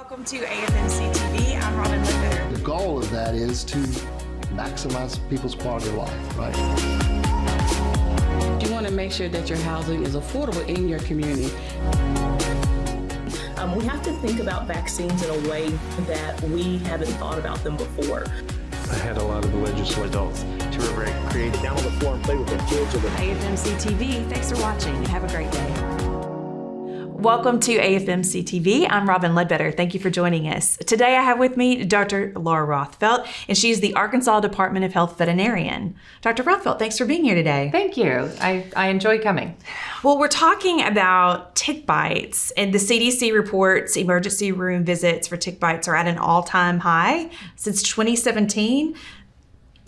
Welcome to AFMC TV. I'm Robin Linder. The goal of that is to maximize people's quality of life, right? You want to make sure that your housing is affordable in your community. We have to think about vaccines in a way that we haven't thought about them before. I had a lot of the legislative adults who were very creative. Down on the floor and play with their kids. AFMC TV. Thanks for watching and have a great day. Welcome to AFMC TV. I'm Robin Ledbetter. Thank you for joining us. Today I have with me Dr. Laura Rothfeldt, and she's the Arkansas Department of Health veterinarian. Dr. Rothfeldt, thanks for being here today. Thank you. I enjoy coming. Well, we're talking about tick bites, and the CDC reports emergency room visits for tick bites are at an all-time high since 2017.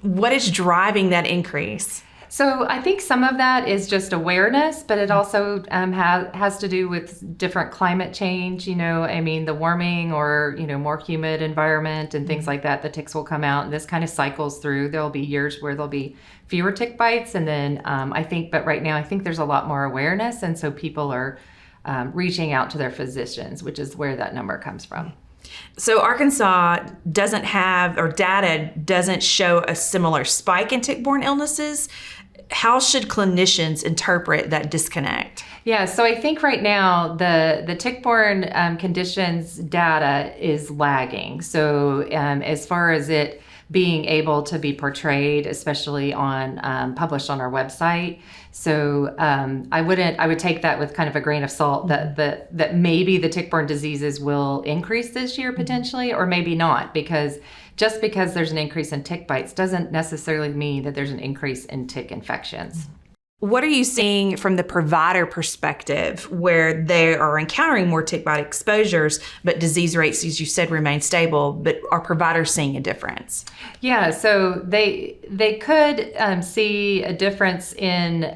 What is driving that increase? So I think some of that is just awareness, but it also has to do with different climate change. The warming or, more humid environment and things like that. The ticks will come out and this kind of cycles through. There'll be years where there'll be fewer tick bites. And then but right now I think there's a lot more awareness. And so people are reaching out to their physicians, which is where that number comes from. So Arkansas doesn't have, or data doesn't show a similar spike in tick-borne illnesses. How should clinicians interpret that disconnect? Yeah, so I think right now the tick-borne conditions data is lagging. So as far as it being able to be portrayed, especially on published on our website. So I would take that with kind of a grain of salt that maybe the tick-borne diseases will increase this year potentially, or maybe not, because just because there's an increase in tick bites doesn't necessarily mean that there's an increase in tick infections. What are you seeing from the provider perspective where they are encountering more tick bite exposures, but disease rates, as you said, remain stable, but are providers seeing a difference? Yeah, so they could see a difference in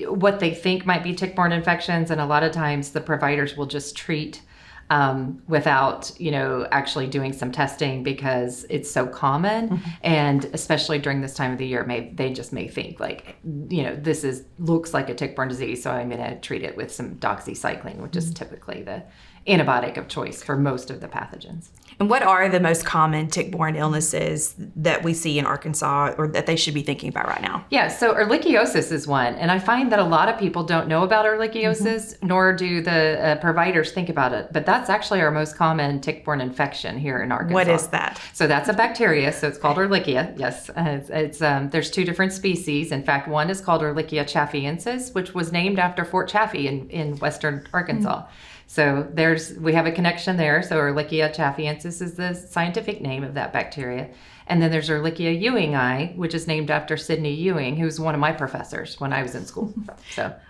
what they think might be tick-borne infections, and a lot of times the providers will just treat without, actually doing some testing because it's so common. Mm-hmm. And especially during this time of the year, they just may think like, this looks like a tick-borne disease, so I'm going to treat it with some doxycycline, which is typically the antibiotic of choice for most of the pathogens. And what are the most common tick-borne illnesses that we see in Arkansas, or that they should be thinking about right now? Yeah, so ehrlichiosis is one. And I find that a lot of people don't know about ehrlichiosis, nor do the providers think about it. But that's actually our most common tick-borne infection here in Arkansas. What is that? So that's a bacteria. So it's called Ehrlichia. Yes, there's two different species. In fact, one is called Ehrlichia chaffiensis, which was named after Fort Chaffee in western Arkansas. Mm-hmm. So we have a connection there. So Ehrlichia chaffiensis is the scientific name of that bacteria. And then there's Ehrlichia ewingi, which is named after Sidney Ewing, who's one of my professors when I was in school.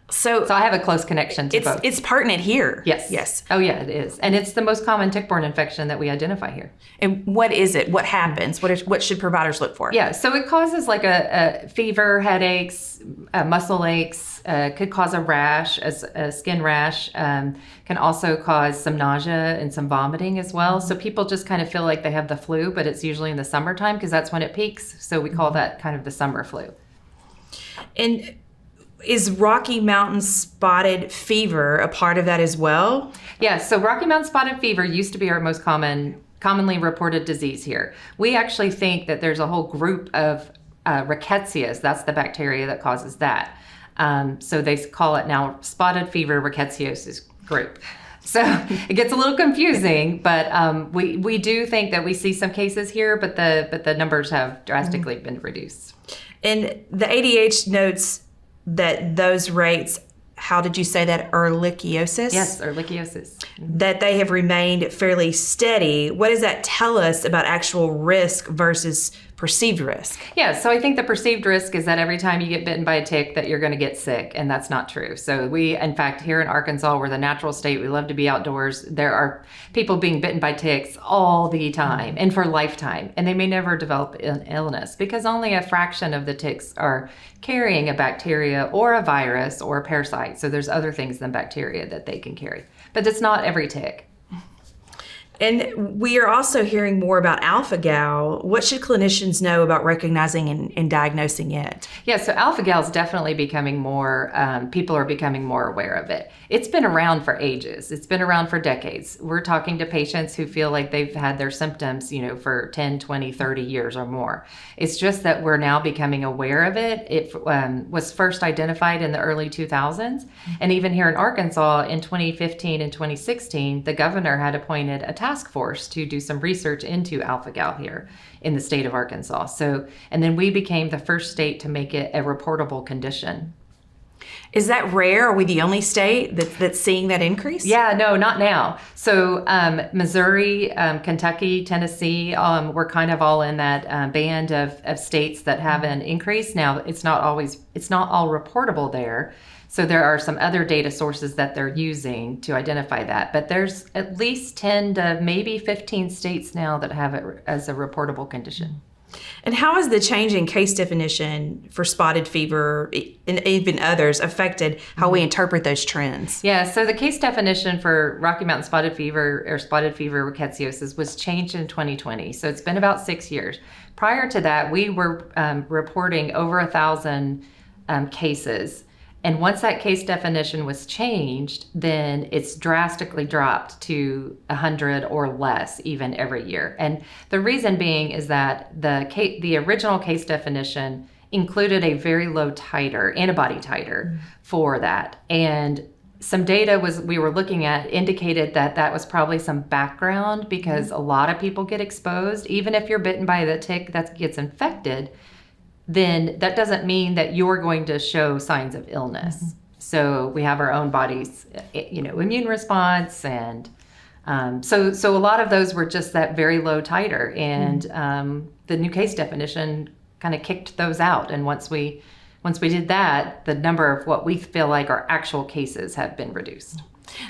So I have a close connection to both. It's pertinent here. Yes. Oh yeah, it is. And it's the most common tick-borne infection that we identify here. And what is it? What happens? What should providers look for? Yeah, so it causes like a fever, headaches, muscle aches, could cause a rash, a skin rash, can also cause some nausea and some vomiting as well. So people just kind of feel like they have the flu, but it's usually in the summertime because that's when it peaks. So we call that kind of the summer flu. And is Rocky Mountain spotted fever a part of that as well? Yeah, so Rocky Mountain spotted fever used to be our most commonly reported disease here. We actually think that there's a whole group of rickettsias. That's the bacteria that causes that. So they call it now spotted fever rickettsiosis group. So it gets a little confusing, but we do think that we see some cases here, but the numbers have drastically been reduced. And the ADH notes that those rates, how did you say that, ehrlichiosis? Yes, ehrlichiosis. That they have remained fairly steady. What does that tell us about actual risk versus perceived risk? Yeah, so I think the perceived risk is that every time you get bitten by a tick that you're going to get sick, and that's not true. So we, in fact, here in Arkansas, we're the natural state. We love to be outdoors. There are people being bitten by ticks all the time and for a lifetime, and they may never develop an illness because only a fraction of the ticks are carrying a bacteria or a virus or a parasite. So there's other things than bacteria that they can carry, but it's not every tick. And we are also hearing more about alpha-gal. What should clinicians know about recognizing and diagnosing it? Yeah, so alpha-gal is definitely becoming more, people are becoming more aware of it. It's been around for ages. It's been around for decades. We're talking to patients who feel like they've had their symptoms, for 10, 20, 30 years or more. It's just that we're now becoming aware of it. It was first identified in the early 2000s. And even here in Arkansas in 2015 and 2016, the governor had appointed a task force to do some research into alpha-gal here in the state of Arkansas. And then we became the first state to make it a reportable condition. Is that rare? Are we the only state that's seeing that increase? Yeah, no, not now. So Missouri, Kentucky, Tennessee, we're kind of all in that band of states that have an increase. Now, it's not all reportable there. So there are some other data sources that they're using to identify that. But there's at least 10 to maybe 15 states now that have it as a reportable condition. And how has the change in case definition for spotted fever and even others affected how we interpret those trends? Yeah, so the case definition for Rocky Mountain spotted fever or spotted fever rickettsiosis was changed in 2020. So it's been about 6 years. Prior to that, we were reporting over 1,000 cases. And once that case definition was changed, then it's drastically dropped to 100 or less even every year. And the reason being is that the original case definition included a very low titer, antibody titer for that. And some data we were looking at indicated that was probably some background because a lot of people get exposed. Even if you're bitten by the tick that gets infected, then that doesn't mean that you're going to show signs of illness. So we have our own body's, immune response, and so a lot of those were just that very low titer, and the new case definition kind of kicked those out. And once we did that, the number of what we feel like are actual cases have been reduced.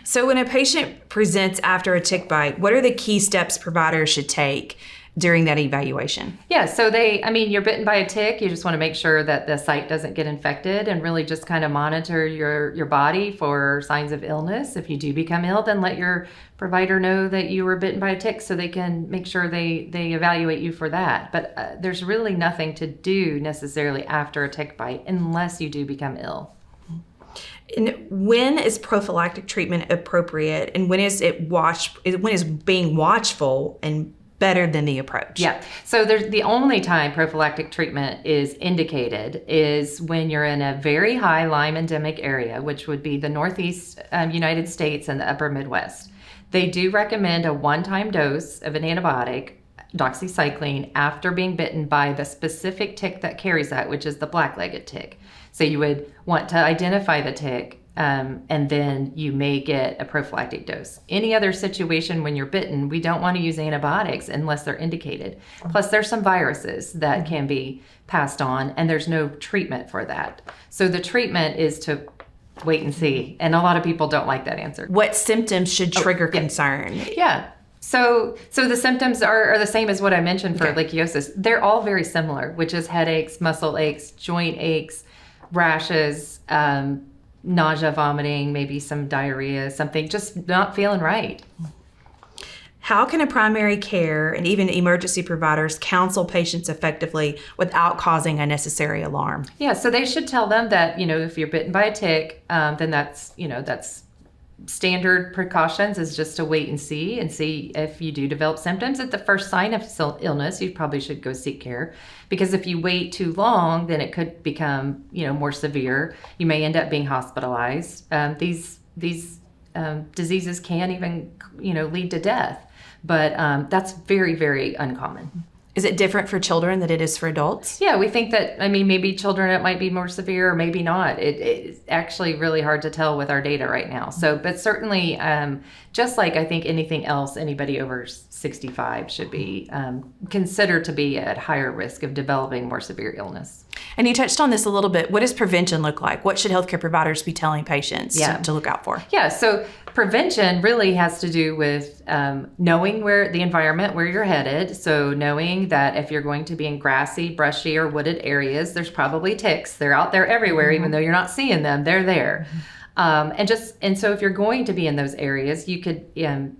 So when a patient presents after a tick bite, what are the key steps providers should take during that evaluation? Yeah, so you're bitten by a tick. You just want to make sure that the site doesn't get infected and really just kind of monitor your body for signs of illness. If you do become ill, then let your provider know that you were bitten by a tick so they can make sure they evaluate you for that. But there's really nothing to do necessarily after a tick bite unless you do become ill. And when is prophylactic treatment appropriate, and when is being watchful and better than the approach? Yeah. So the only time prophylactic treatment is indicated is when you're in a very high Lyme endemic area, which would be the Northeast United States and the upper Midwest. They do recommend a one-time dose of an antibiotic, doxycycline, after being bitten by the specific tick that carries that, which is the black-legged tick. So you would want to identify the tick, and then you may get a prophylactic dose. Any other situation when you're bitten, we don't want to use antibiotics unless they're indicated. Plus, there's some viruses that can be passed on, and there's no treatment for that. So the treatment is to wait and see, and a lot of people don't like that answer. What symptoms should trigger concern? Yeah. So the symptoms are the same as what I mentioned for ehrlichiosis. They're all very similar, which is headaches, muscle aches, joint aches, rashes, nausea, vomiting, maybe some diarrhea, something, just not feeling right. How can a primary care and even emergency providers counsel patients effectively without causing unnecessary alarm? Yeah, so they should tell them that, if you're bitten by a tick, then that's standard precautions is just to wait and see if you do develop symptoms. At the first sign of illness, you probably should go seek care, because if you wait too long, then it could become, more severe. You may end up being hospitalized. These diseases can even, lead to death, but that's very, very uncommon. Is it different for children than it is for adults? Yeah, we think that, maybe children, it might be more severe or maybe not. It's actually really hard to tell with our data right now. So, but certainly, just like I think anything else, anybody over 65 should be considered to be at higher risk of developing more severe illness. And you touched on this a little bit. What does prevention look like? What should healthcare providers be telling patients to look out for? Yeah, so prevention really has to do with knowing where the environment where you're headed. So knowing that if you're going to be in grassy, brushy, or wooded areas, there's probably ticks. They're out there everywhere, even though you're not seeing them. They're there. And so if you're going to be in those areas, you could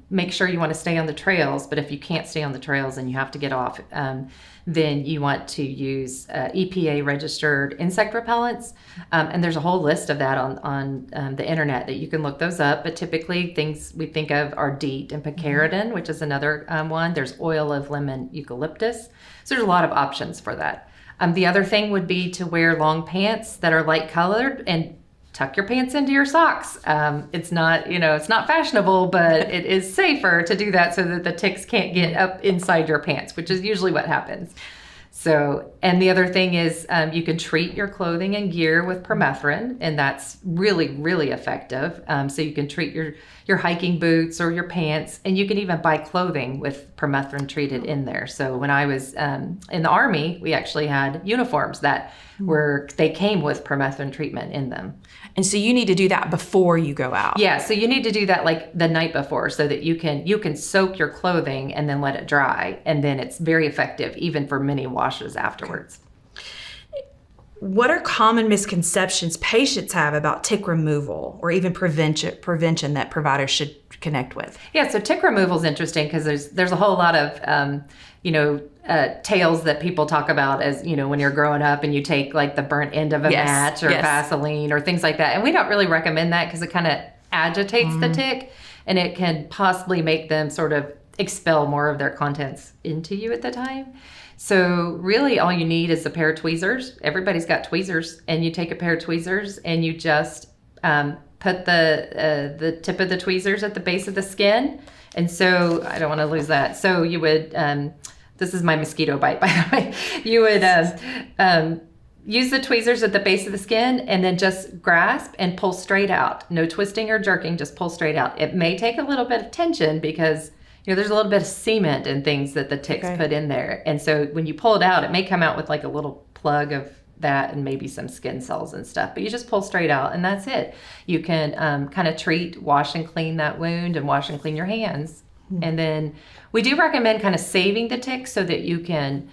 make sure you want to stay on the trails. But if you can't stay on the trails and you have to get off, then you want to use EPA registered insect repellents. And there's a whole list of that on the internet that you can look those up. But typically things we think of are DEET and picaridin, which is another one. There's oil of lemon eucalyptus. So there's a lot of options for that. The other thing would be to wear long pants that are light colored and tuck your pants into your socks. It's not fashionable, but it is safer to do that so that the ticks can't get up inside your pants, which is usually what happens. So, and the other thing is you can treat your clothing and gear with permethrin, and that's really, really effective. So you can treat your hiking boots or your pants, and you can even buy clothing with permethrin treated in there. So when I was in the Army, we actually had uniforms that they came with permethrin treatment in them. And so you need to do that before you go out. Yeah, so you need to do that like the night before so that you can soak your clothing and then let it dry, and then it's very effective even for many washes afterwards. What are common misconceptions patients have about tick removal or even prevention that providers should connect with? Yeah, so tick removal is interesting because there's a whole lot of tales that people talk about as, when you're growing up and you take like the burnt end of a match or Vaseline or things like that. And we don't really recommend that because it kind of agitates the tick, and it can possibly make them sort of expel more of their contents into you at the time. So really all you need is a pair of tweezers. Everybody's got tweezers, and you take a pair of tweezers and you just put the tip of the tweezers at the base of the skin. And so I don't want to lose that. So you would, this is my mosquito bite, by the way. You would use the tweezers at the base of the skin and then just grasp and pull straight out. No twisting or jerking, just pull straight out. It may take a little bit of tension because there's a little bit of cement and things that the ticks put in there. And so when you pull it out, it may come out with like a little plug of that and maybe some skin cells and stuff, but you just pull straight out and that's it. You can kind of treat, wash and clean that wound and wash and clean your hands. And then we do recommend kind of saving the tick so that you can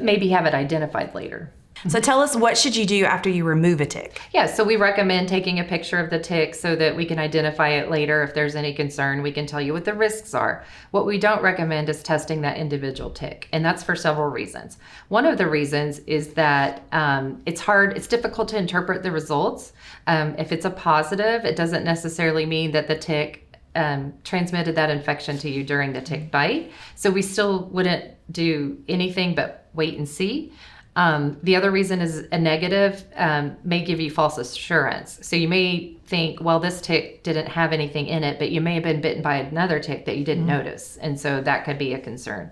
maybe have it identified later. So tell us, what should you do after you remove a tick? Yeah, so we recommend taking a picture of the tick so that we can identify it later. If there's any concern, we can tell you what the risks are. What we don't recommend is testing that individual tick, and that's for several reasons. One of the reasons is that it's difficult to interpret the results. If it's a positive, it doesn't necessarily mean that the tick transmitted that infection to you during the tick bite. So we still wouldn't do anything but wait and see. The other reason is a negative may give you false assurance. So you may think, well, this tick didn't have anything in it, but you may have been bitten by another tick that you didn't notice. And so that could be a concern.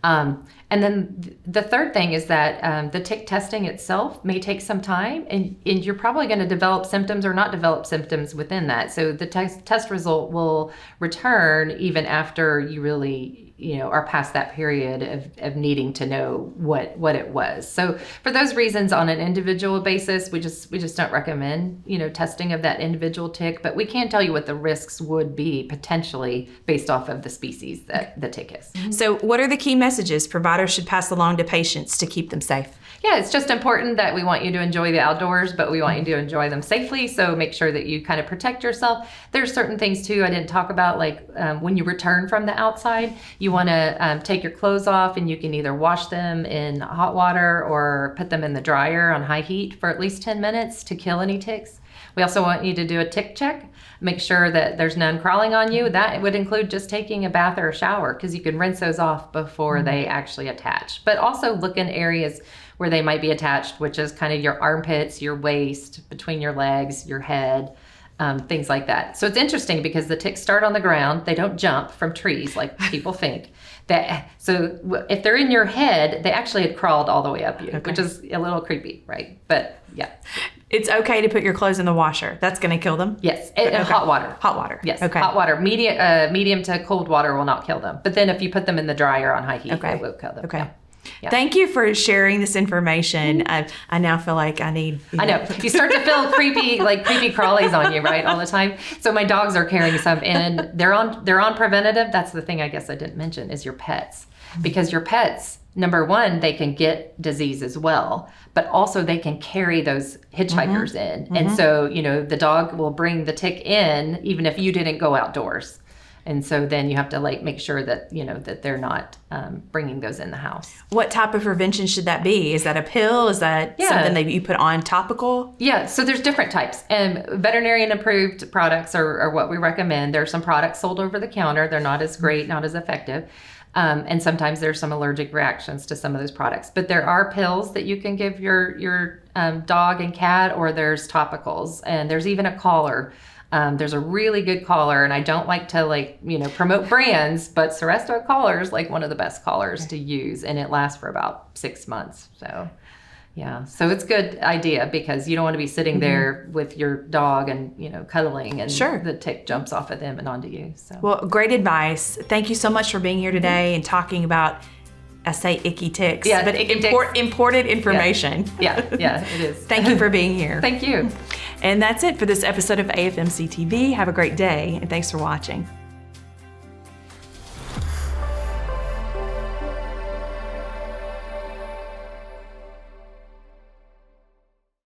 And then the third thing is that the tick testing itself may take some time, and you're probably going to develop symptoms or not develop symptoms within that. So the test result will return even after you really are past that period of needing to know what it was. So for those reasons, on an individual basis, we just don't recommend testing of that individual tick, but we can tell you what the risks would be potentially based off of the species that the tick is. So what are the key messages providers should pass along to patients to keep them safe? Yeah, it's just important that we want you to enjoy the outdoors, but we want you to enjoy them safely. So make sure that you kind of protect yourself. There's certain things too I didn't talk about, like when you return from the outside, you want to take your clothes off, and you can either wash them in hot water or put them in the dryer on high heat for at least 10 minutes to kill any ticks. We also want you to do a tick check. Make sure that there's none crawling on you. That would include just taking a bath or a shower, because you can rinse those off before they actually attach. But also look in areas where they might be attached, which is kind of your armpits, your waist, between your legs, your head, things like that. So it's interesting because the ticks start on the ground. They don't jump from trees like people think. So if they're in your head, they actually had crawled all the way up you, which is a little creepy, right? But yeah. It's okay to put your clothes in the washer. That's going to kill them? Yes, hot water. Hot water. Yes, okay. Hot water. Medium to cold water will not kill them. But then if you put them in the dryer on high heat, it will kill them. Okay. Yeah. Yeah. Thank you for sharing this information. I now feel like I need. I know. You start to feel creepy crawlies on you, right, all the time. So my dogs are carrying some, and they're on preventative. That's the thing I guess I didn't mention is your pets, because your pets number one, they can get disease as well, but also they can carry those hitchhikers in. And so, you know, the dog will bring the tick in even if you didn't go outdoors. And so then you have to like make sure that, you know, that they're not bringing those in the house. What type of prevention should that be? Is that a pill? Is that something that you put on topical? Yeah, so there's different types. And veterinarian approved products are what we recommend. There are some products sold over the counter. They're not as great, not as effective. And sometimes there's some allergic reactions to some of those products. But there are pills that you can give your dog and cat, or there's topicals. And there's even a collar. There's a really good collar, and I don't like to promote brands, but Seresto collar is like one of the best collars to use, and it lasts for about 6 months. So, yeah, so it's a good idea because you don't want to be sitting there with your dog and cuddling, and the tick jumps off of them and onto you. So, well, great advice. Thank you so much for being here today and talking about. I say icky ticks, but important information. Yeah, it is. Thank you for being here. Thank you. And that's it for this episode of AFMC TV. Have a great day, and thanks for watching.